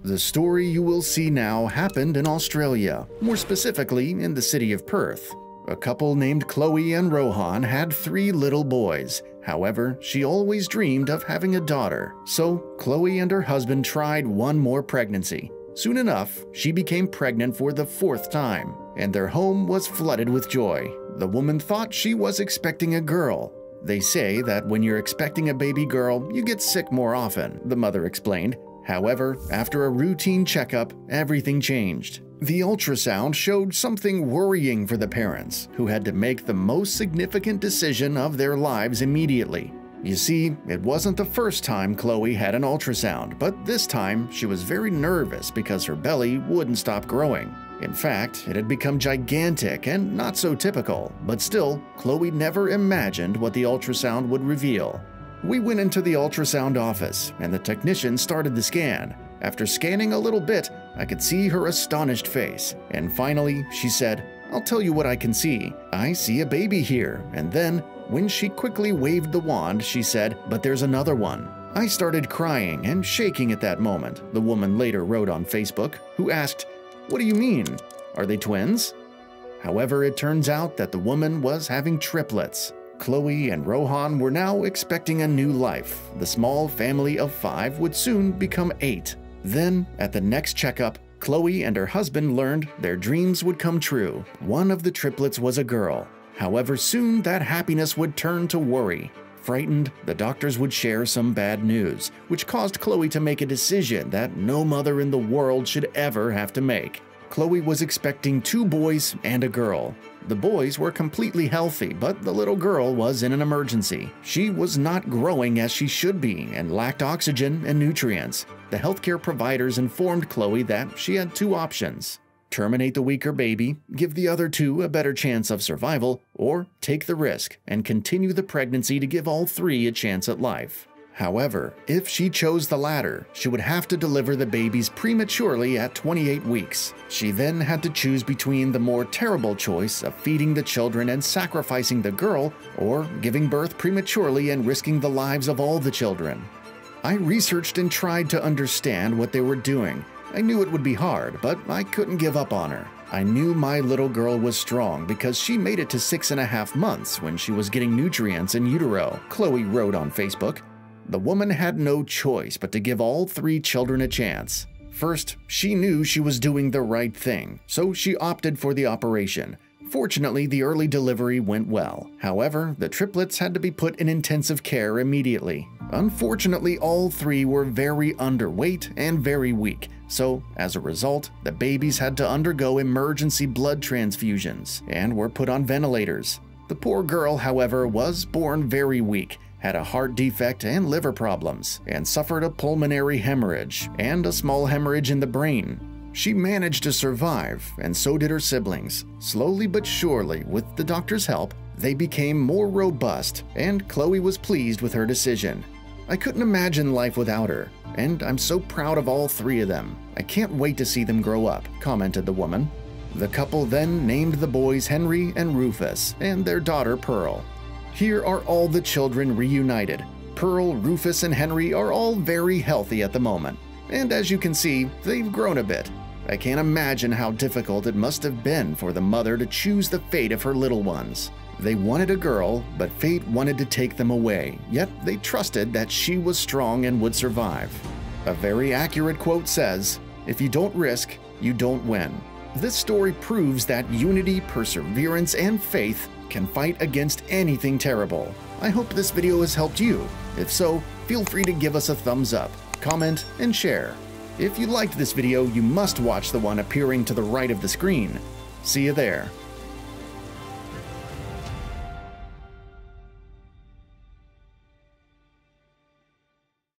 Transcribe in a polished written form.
The story you will see now happened in Australia, more specifically in the city of Perth. A couple named Chloe and Rohan had 3 little boys. However, she always dreamed of having a daughter, so Chloe and her husband tried one more pregnancy. Soon enough, she became pregnant for the 4th time, and their home was flooded with joy. The woman thought she was expecting a girl. They say that when you're expecting a baby girl, you get sick more often, the mother explained. However, after a routine checkup, everything changed. The ultrasound showed something worrying for the parents, who had to make the most significant decision of their lives immediately. You see, it wasn't the first time Chloe had an ultrasound, but this time she was very nervous because her belly wouldn't stop growing. In fact, it had become gigantic and not so typical, but still, Chloe never imagined what the ultrasound would reveal. We went into the ultrasound office, and the technician started the scan. After scanning a little bit, I could see her astonished face, and finally she said, "I'll tell you what I can see. I see a baby here." And then, when she quickly waved the wand, she said, "But there's another one." I started crying and shaking at that moment, the woman later wrote on Facebook, who asked, "What do you mean? Are they twins?" However, it turns out that the woman was having triplets. Chloe and Rohan were now expecting a new life. The small family of 5 would soon become 8. Then, at the next checkup, Chloe and her husband learned their dreams would come true. One of the triplets was a girl. However, soon that happiness would turn to worry. Frightened, the doctors would share some bad news, which caused Chloe to make a decision that no mother in the world should ever have to make. Chloe was expecting 2 boys and a girl. The boys were completely healthy, but the little girl was in an emergency. She was not growing as she should be and lacked oxygen and nutrients. The healthcare providers informed Chloe that she had 2 options: terminate the weaker baby, give the other 2 a better chance of survival, or take the risk and continue the pregnancy to give all 3 a chance at life. However, if she chose the latter, she would have to deliver the babies prematurely at 28 weeks. She then had to choose between the more terrible choice of feeding the children and sacrificing the girl, or giving birth prematurely and risking the lives of all the children. I researched and tried to understand what they were doing. I knew it would be hard, but I couldn't give up on her. I knew my little girl was strong because she made it to 6.5 months when she was getting nutrients in utero, Chloe wrote on Facebook. The woman had no choice but to give all 3 children a chance. First, she knew she was doing the right thing, so she opted for the operation. Fortunately, the early delivery went well. However, the triplets had to be put in intensive care immediately. Unfortunately, all 3 were very underweight and very weak, so as a result, the babies had to undergo emergency blood transfusions and were put on ventilators. The poor girl, however, was born very weak, had a heart defect and liver problems, and suffered a pulmonary hemorrhage and a small hemorrhage in the brain. She managed to survive, and so did her siblings. Slowly but surely, with the doctor's help, they became more robust, and Chloe was pleased with her decision. "I couldn't imagine life without her, and I'm so proud of all 3 of them. I can't wait to see them grow up," commented the woman. The couple then named the boys Henry and Rufus, and their daughter Pearl. Here are all the children reunited. Pearl, Rufus, and Henry are all very healthy at the moment. And as you can see, they've grown a bit. I can't imagine how difficult it must have been for the mother to choose the fate of her little ones. They wanted a girl, but fate wanted to take them away, yet they trusted that she was strong and would survive. A very accurate quote says, "If you don't risk, you don't win." This story proves that unity, perseverance, and faith can fight against anything terrible. I hope this video has helped you. If so, feel free to give us a thumbs up, comment, and share. If you liked this video, you must watch the one appearing to the right of the screen. See you there.